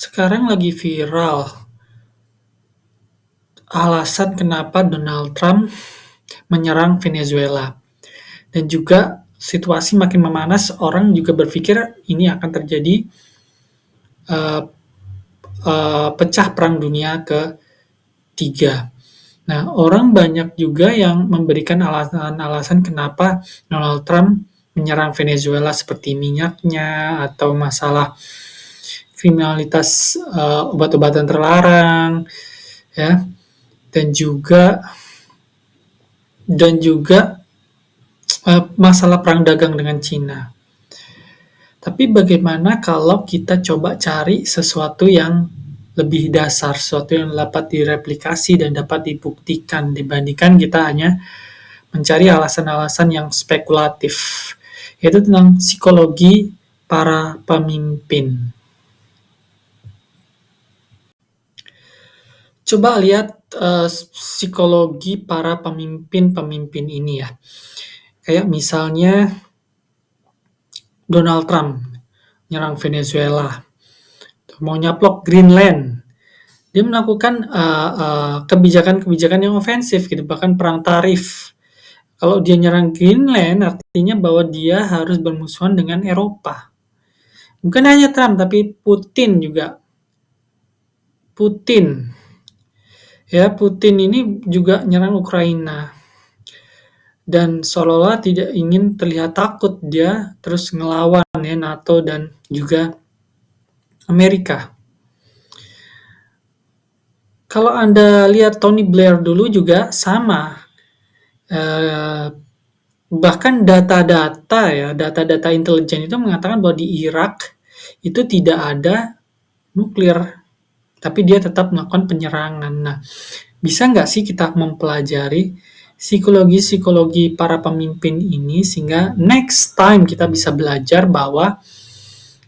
Sekarang lagi viral alasan kenapa Donald Trump menyerang Venezuela. Dan juga situasi makin memanas, orang juga berpikir ini akan terjadi uh, pecah perang dunia ketiga. Nah, orang banyak juga yang memberikan alasan-alasan kenapa Donald Trump menyerang Venezuela seperti minyaknya atau masalah kriminalitas obat-obatan terlarang, ya, dan juga masalah perang dagang dengan Cina. Tapi bagaimana kalau kita coba cari sesuatu yang lebih dasar, sesuatu yang dapat direplikasi dan dapat dibuktikan dibandingkan kita hanya mencari alasan-alasan yang spekulatif, yaitu tentang psikologi para pemimpin. Coba lihat psikologi para pemimpin-pemimpin ini ya. Kayak misalnya Donald Trump nyerang Venezuela, mau nyaplok Greenland. Dia melakukan kebijakan-kebijakan yang ofensif gitu, bahkan perang tarif. Kalau dia nyerang Greenland, artinya bahwa dia harus bermusuhan dengan Eropa. Bukan hanya Trump, tapi Putin juga. Putin ini juga nyerang Ukraina. Dan seolah-olah tidak ingin terlihat takut, dia terus ngelawan ya NATO dan juga Amerika. Kalau Anda lihat Tony Blair dulu juga sama. Bahkan data-data intelijen itu mengatakan bahwa di Irak itu tidak ada nuklir, tapi dia tetap melakukan penyerangan. Nah, bisa nggak sih kita mempelajari psikologi-psikologi para pemimpin ini sehingga next time kita bisa belajar bahwa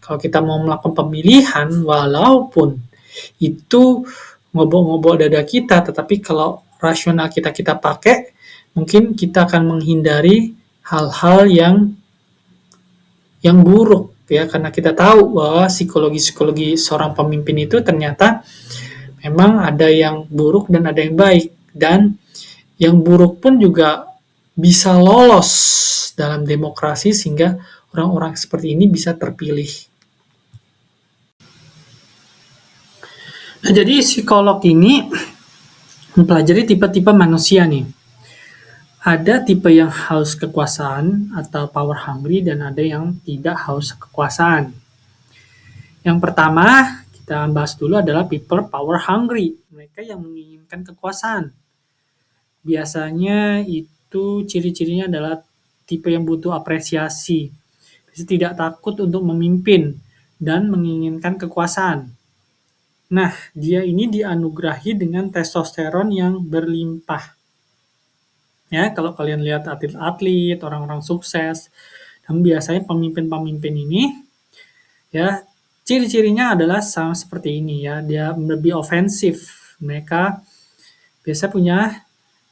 kalau kita mau melakukan pemilihan, walaupun itu ngobok-ngobok dada kita, tetapi kalau rasional kita pakai, mungkin kita akan menghindari hal-hal yang buruk ya, karena kita tahu bahwa psikologi seorang pemimpin itu ternyata memang ada yang buruk dan ada yang baik, dan yang buruk pun juga bisa lolos dalam demokrasi sehingga orang-orang seperti ini bisa terpilih. Nah, jadi psikolog ini mempelajari tipe-tipe manusia nih. Ada tipe yang haus kekuasaan atau power hungry dan ada yang tidak haus kekuasaan. Yang pertama, kita bahas dulu adalah people power hungry. Mereka yang menginginkan kekuasaan. Biasanya itu ciri-cirinya adalah tipe yang butuh apresiasi. Tidak takut untuk memimpin dan menginginkan kekuasaan. Nah, dia ini dianugerahi dengan testosteron yang berlimpah. Ya, kalau kalian lihat atlet-atlet, orang-orang sukses, dan biasanya pemimpin-pemimpin ini, ya, ciri-cirinya adalah sama seperti ini ya, dia lebih ofensif. Mereka biasa punya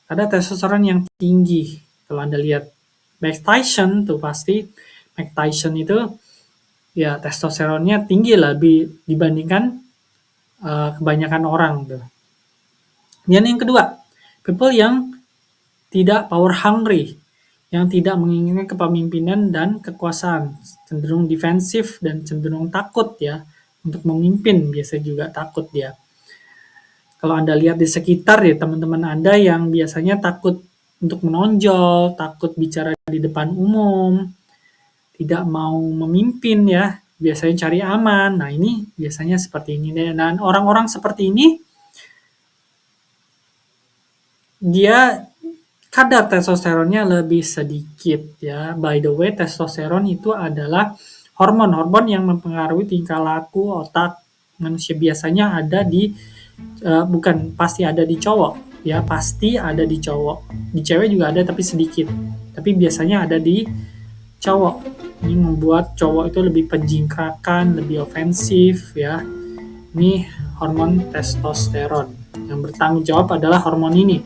ada testosteron yang tinggi. Kalau Anda lihat Mike Tyson tuh pasti Mike Tyson itu ya testosteronnya tinggi lebih dibandingkan kebanyakan orang tuh. Dan yang kedua, people yang tidak power hungry, yang tidak menginginkan kepemimpinan dan kekuasaan, cenderung defensif dan cenderung takut ya untuk memimpin, biasanya juga takut dia. Kalau Anda lihat di sekitar ya teman-teman Anda yang biasanya takut untuk menonjol, takut bicara di depan umum, tidak mau memimpin ya, biasanya cari aman. Nah, ini biasanya seperti ini. Dan orang-orang seperti ini, dia kadar testosteronnya lebih sedikit ya. By the way, testosteron itu adalah hormon-hormon yang mempengaruhi tingkah laku otak manusia. Biasanya ada di bukan pasti ada di cowok ya, pasti ada di cowok. Di cewek juga ada tapi sedikit. Tapi biasanya ada di cowok. Ini membuat cowok itu lebih penjingkrakan, lebih ofensif ya. Ini hormon testosteron. Yang bertanggung jawab adalah hormon ini.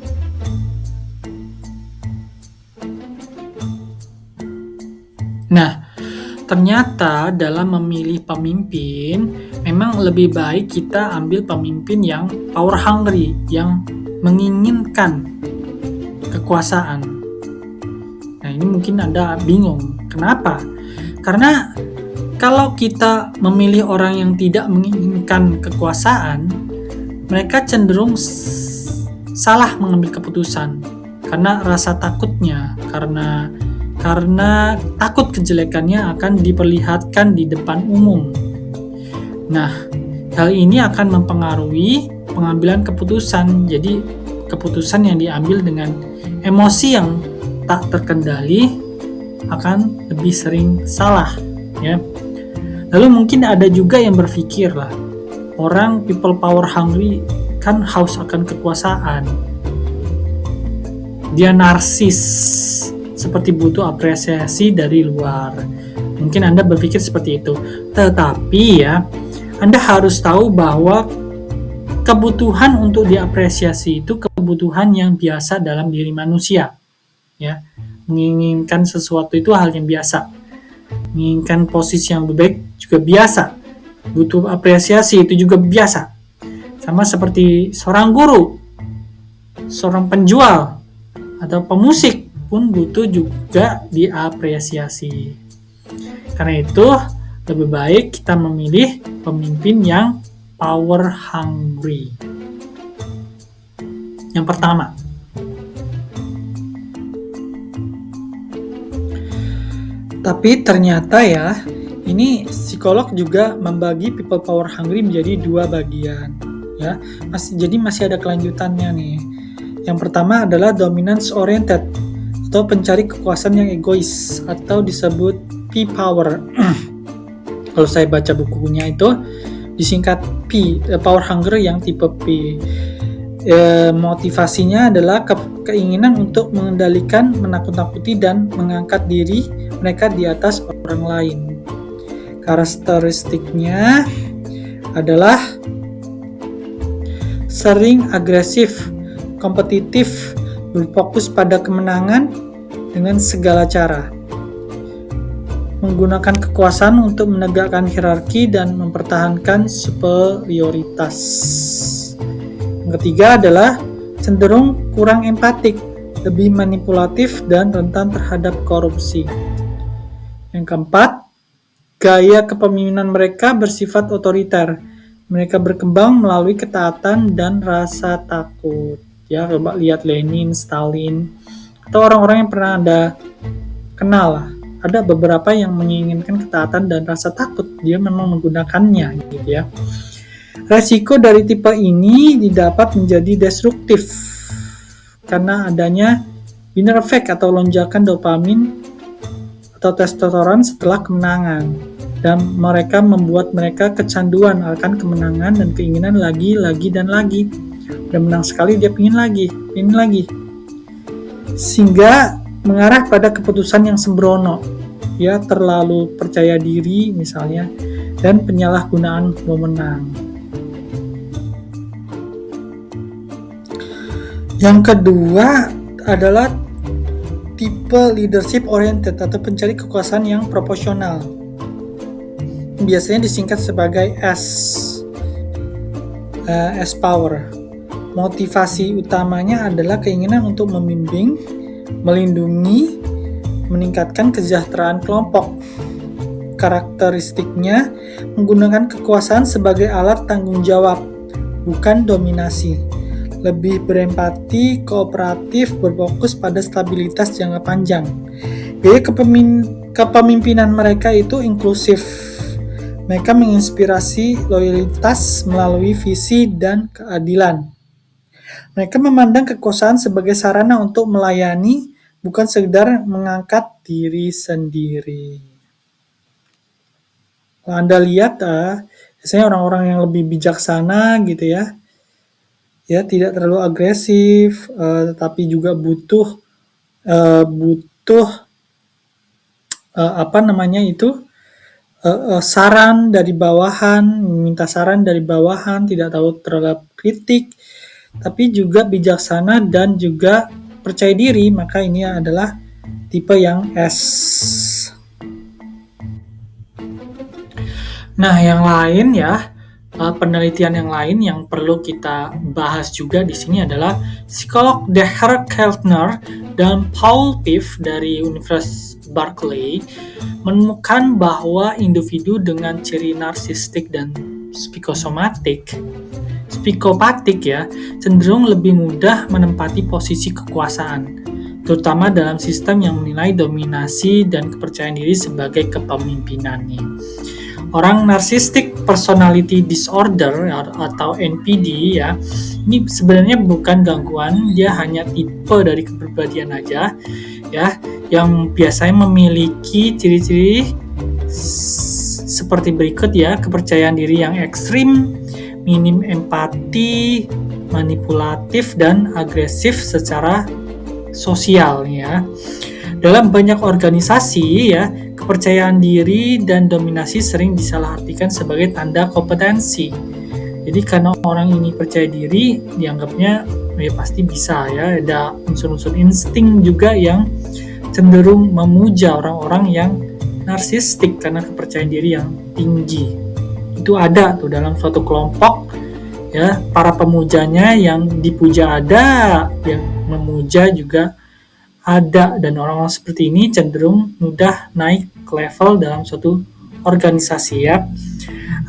Nah, Ternyata dalam memilih pemimpin, memang lebih baik kita ambil pemimpin yang power hungry, yang menginginkan kekuasaan. Nah, ini mungkin Anda bingung. Kenapa? Karena kalau kita memilih orang yang tidak menginginkan kekuasaan, mereka cenderung salah mengambil keputusan karena rasa takutnya, karena takut kejelekannya akan diperlihatkan di depan umum. Nah, hal ini akan mempengaruhi pengambilan keputusan. Jadi, keputusan yang diambil dengan emosi yang tak terkendali akan lebih sering salah, ya. Lalu mungkin ada juga yang berpikir lah, orang people power hungry kan haus akan kekuasaan. Dia narsis, seperti butuh apresiasi dari luar. Mungkin Anda berpikir seperti itu. Tetapi ya, Anda harus tahu bahwa kebutuhan untuk diapresiasi itu kebutuhan yang biasa dalam diri manusia. Ya, menginginkan sesuatu itu hal yang biasa. Menginginkan posisi yang lebih baik juga biasa. Butuh apresiasi itu juga biasa. Sama seperti seorang guru, seorang penjual, atau pemusik pun butuh juga diapresiasi. Karena itu, lebih baik kita memilih pemimpin yang power hungry. Yang pertama, tapi ternyata ya, ini psikolog juga membagi people power hungry menjadi dua bagian, ya. Jadi masih ada kelanjutannya nih. Yang pertama adalah dominance oriented atau pencari kekuasaan yang egois atau disebut P-power. Kalau saya baca bukunya itu disingkat P, power hunger yang tipe P. Motivasinya adalah keinginan untuk mengendalikan, menakut-nakuti dan mengangkat diri mereka di atas orang lain. Karakteristiknya adalah sering agresif, kompetitif, berfokus pada kemenangan dengan segala cara, menggunakan kekuasaan untuk menegakkan hierarki dan mempertahankan superioritas. Yang ketiga adalah cenderung kurang empatik, lebih manipulatif dan rentan terhadap korupsi. Yang keempat, gaya kepemimpinan mereka bersifat otoriter. Mereka berkembang melalui ketaatan dan rasa takut. Ya, coba lihat Lenin, Stalin, atau orang-orang yang pernah Anda kenal lah. Ada beberapa yang menginginkan ketaatan dan rasa takut. Dia memang menggunakannya, gitu ya. Resiko dari tipe ini didapat menjadi destruktif karena adanya winner effect atau lonjakan dopamin atau testosteron setelah kemenangan, dan mereka membuat mereka kecanduan akan kemenangan dan keinginan lagi dan lagi. Udah menang sekali dia ingin lagi, sehingga mengarah pada keputusan yang sembrono, ya, terlalu percaya diri misalnya, dan penyalahgunaan wewenang. Yang kedua adalah tipe leadership oriented atau pencari kekuasaan yang proporsional. Biasanya disingkat sebagai S power. Motivasi utamanya adalah keinginan untuk membimbing, melindungi, meningkatkan kesejahteraan kelompok. Karakteristiknya menggunakan kekuasaan sebagai alat tanggung jawab, bukan dominasi. Lebih berempati, kooperatif, berfokus pada stabilitas jangka panjang. Gaya kepemimpinan mereka itu inklusif. Mereka menginspirasi loyalitas melalui visi dan keadilan. Mereka memandang kekuasaan sebagai sarana untuk melayani, bukan sekedar mengangkat diri sendiri. Kalau Anda lihat, biasanya orang-orang yang lebih bijaksana gitu ya, tidak terlalu agresif, tetapi juga butuh saran dari bawahan, minta saran dari bawahan, tidak tahu terhadap kritik, tapi juga bijaksana dan juga percaya diri, maka ini adalah tipe yang S. Nah, yang lain ya, penelitian yang lain yang perlu kita bahas juga di sini adalah psikolog Deher Keltner dan Paul Piff dari Universitas Berkeley menemukan bahwa individu dengan ciri narsistik dan psikopatik ya, cenderung lebih mudah menempati posisi kekuasaan, terutama dalam sistem yang menilai dominasi dan kepercayaan diri sebagai kepemimpinannya. Orang narcissistic personality disorder atau NPD ya, ini sebenarnya bukan gangguan, dia hanya tipe dari kepribadian aja ya, yang biasanya memiliki ciri-ciri seperti berikut ya: kepercayaan diri yang ekstrim, minim empati, manipulatif dan agresif secara sosial ya. Dalam banyak organisasi ya, kepercayaan diri dan dominasi sering disalahartikan sebagai tanda kompetensi. Jadi karena orang ini percaya diri, dianggapnya ya pasti bisa ya. Ada unsur-unsur insting juga yang cenderung memuja orang-orang yang narsistik karena kepercayaan diri yang tinggi. Itu ada tuh dalam suatu kelompok ya, para pemujanya yang dipuja ada, yang memuja juga ada, dan orang-orang seperti ini cenderung mudah naik ke level dalam suatu organisasi ya.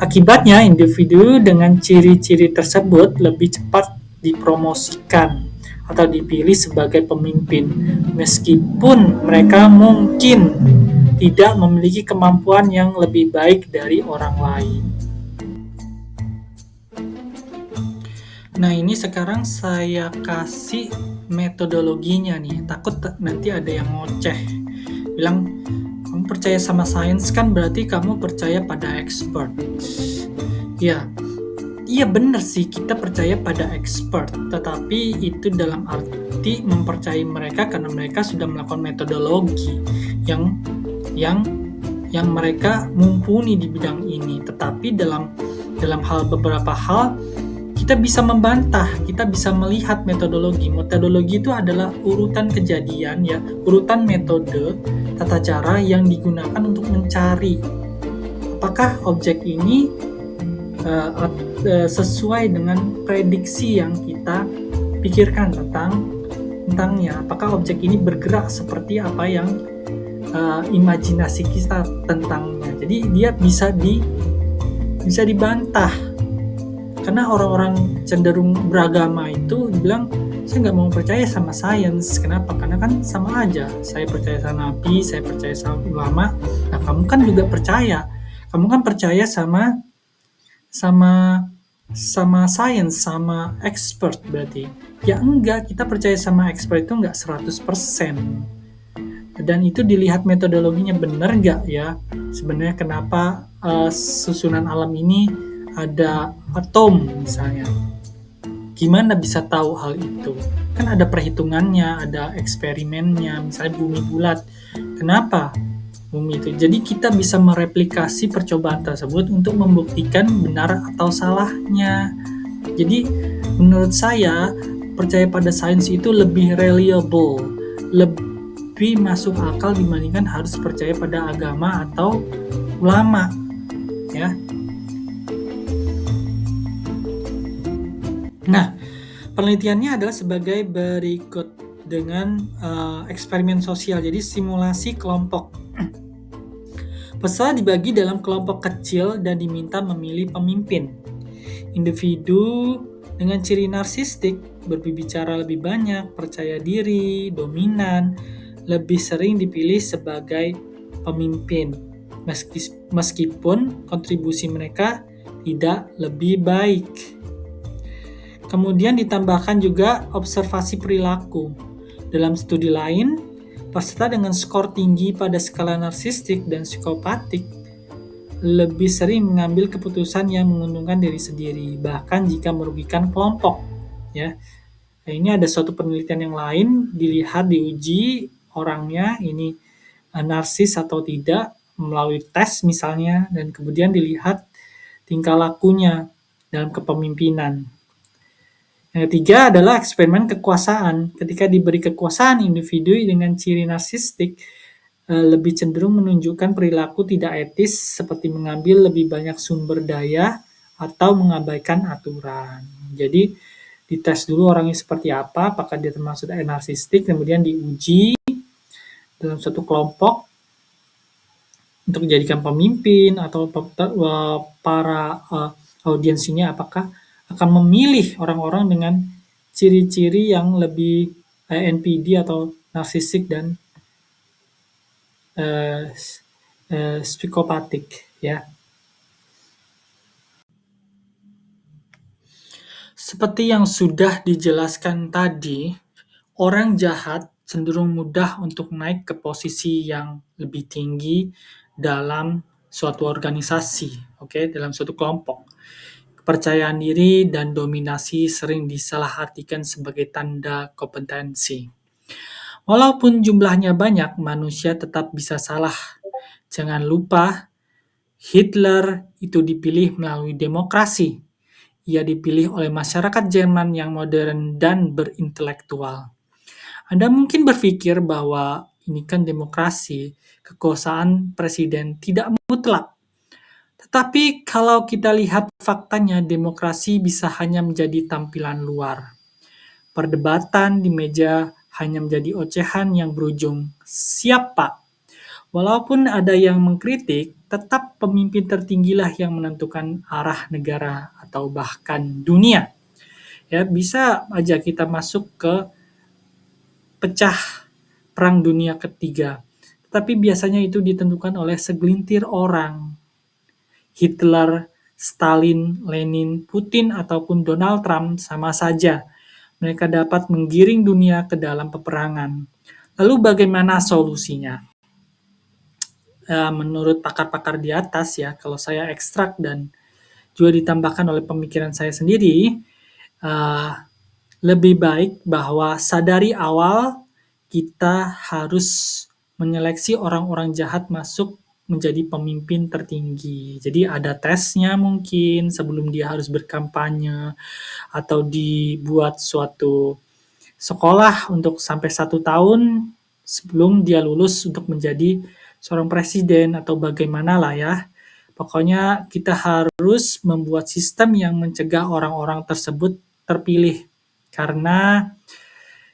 Akibatnya individu dengan ciri-ciri tersebut lebih cepat dipromosikan atau dipilih sebagai pemimpin meskipun mereka mungkin tidak memiliki kemampuan yang lebih baik dari orang lain. Nah, ini sekarang saya kasih metodologinya nih. Takut nanti ada yang ngoceh. Bilang, kamu percaya sama sains kan berarti kamu percaya pada expert. Ya, iya benar sih kita percaya pada expert. Tetapi itu dalam arti mempercayai mereka karena mereka sudah melakukan metodologi yang mereka mumpuni di bidang ini. Tetapi dalam beberapa hal kita bisa membantah, kita bisa melihat metodologi. Metodologi itu adalah urutan kejadian ya, urutan metode, tata cara yang digunakan untuk mencari apakah objek ini sesuai dengan prediksi yang kita pikirkan tentangnya. Apakah objek ini bergerak seperti apa yang imajinasi kita tentangnya. Jadi dia bisa dibantah. Karena orang-orang cenderung beragama itu dibilang, saya nggak mau percaya sama sains. Kenapa? Karena kan sama aja. Saya percaya sama Nabi, saya percaya sama ulama. Nah, kamu kan juga percaya. Kamu kan percaya sama sains, sama expert berarti. Ya enggak, kita percaya sama expert itu enggak 100%. Dan itu dilihat metodologinya benar nggak ya. Sebenarnya kenapa susunan alam ini ada atom misalnya. Gimana bisa tahu hal itu? Kan ada perhitungannya, ada eksperimennya, misalnya bumi bulat. Kenapa bumi itu? Jadi kita bisa mereplikasi percobaan tersebut untuk membuktikan benar atau salahnya. Jadi menurut saya percaya pada sains itu lebih reliable, lebih masuk akal dibandingkan harus percaya pada agama atau ulama ya. Nah, penelitiannya adalah sebagai berikut dengan eksperimen sosial, jadi simulasi kelompok. Peserta dibagi dalam kelompok kecil dan diminta memilih pemimpin. Individu dengan ciri narsistik berbicara lebih banyak, percaya diri, dominan, lebih sering dipilih sebagai pemimpin, meskipun kontribusi mereka tidak lebih baik. Kemudian ditambahkan juga observasi perilaku. Dalam studi lain, peserta dengan skor tinggi pada skala narsistik dan psikopatik lebih sering mengambil keputusan yang menguntungkan diri sendiri, bahkan jika merugikan kelompok. Ya, nah, ini ada suatu penelitian yang lain, diuji orangnya ini narsis atau tidak melalui tes misalnya, dan kemudian dilihat tingkah lakunya dalam kepemimpinan. Yang ketiga adalah eksperimen kekuasaan. Ketika diberi kekuasaan, individu dengan ciri narsistik lebih cenderung menunjukkan perilaku tidak etis seperti mengambil lebih banyak sumber daya atau mengabaikan aturan. Jadi dites dulu orangnya seperti apa, apakah dia termasuk narsistik, kemudian diuji dalam suatu kelompok untuk dijadikan pemimpin atau para audiensinya apakah akan memilih orang-orang dengan ciri-ciri yang lebih NPD atau narsistik dan eh, psikopatik ya. Seperti yang sudah dijelaskan tadi, orang jahat cenderung mudah untuk naik ke posisi yang lebih tinggi dalam suatu organisasi, oke, dalam suatu kelompok. Kepercayaan diri dan dominasi sering disalahartikan sebagai tanda kompetensi. Walaupun jumlahnya banyak, manusia tetap bisa salah. Jangan lupa, Hitler itu dipilih melalui demokrasi. Ia dipilih oleh masyarakat Jerman yang modern dan berintelektual. Anda mungkin berpikir bahwa ini kan demokrasi, kekuasaan presiden tidak mutlak. Tetapi kalau kita lihat faktanya, demokrasi bisa hanya menjadi tampilan luar. Perdebatan di meja hanya menjadi ocehan yang berujung, "Siap, Pak?" Walaupun ada yang mengkritik, tetap pemimpin tertinggilah yang menentukan arah negara atau bahkan dunia. Ya, bisa aja kita masuk ke pecah Perang Dunia Ketiga. Tapi biasanya itu ditentukan oleh segelintir orang. Hitler, Stalin, Lenin, Putin, ataupun Donald Trump sama saja. Mereka dapat menggiring dunia ke dalam peperangan. Lalu bagaimana solusinya? Menurut pakar-pakar di atas ya, kalau saya ekstrak dan juga ditambahkan oleh pemikiran saya sendiri, uh, lebih baik bahwa sadari awal kita harus menyeleksi orang-orang jahat masuk menjadi pemimpin tertinggi. Jadi ada tesnya mungkin sebelum dia harus berkampanye atau dibuat suatu sekolah untuk sampai 1 tahun sebelum dia lulus untuk menjadi seorang presiden atau bagaimana lah ya. Pokoknya kita harus membuat sistem yang mencegah orang-orang tersebut terpilih. Karena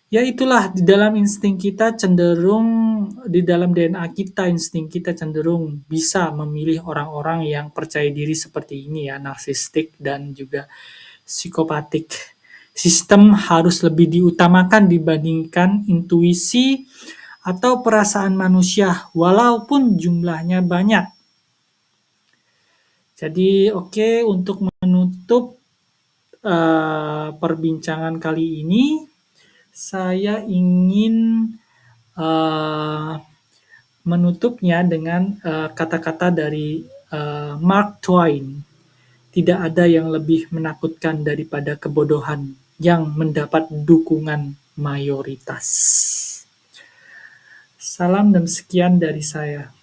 ya itulah di dalam insting kita cenderung, di dalam DNA kita, insting kita cenderung bisa memilih orang-orang yang percaya diri seperti ini ya, narsistik dan juga psikopatik. Sistem harus lebih diutamakan dibandingkan intuisi atau perasaan manusia walaupun jumlahnya banyak. Jadi oke, untuk menutup perbincangan kali ini, saya ingin menutupnya dengan kata-kata dari Mark Twain. Tidak ada yang lebih menakutkan daripada kebodohan yang mendapat dukungan mayoritas. Salam dan sekian dari saya.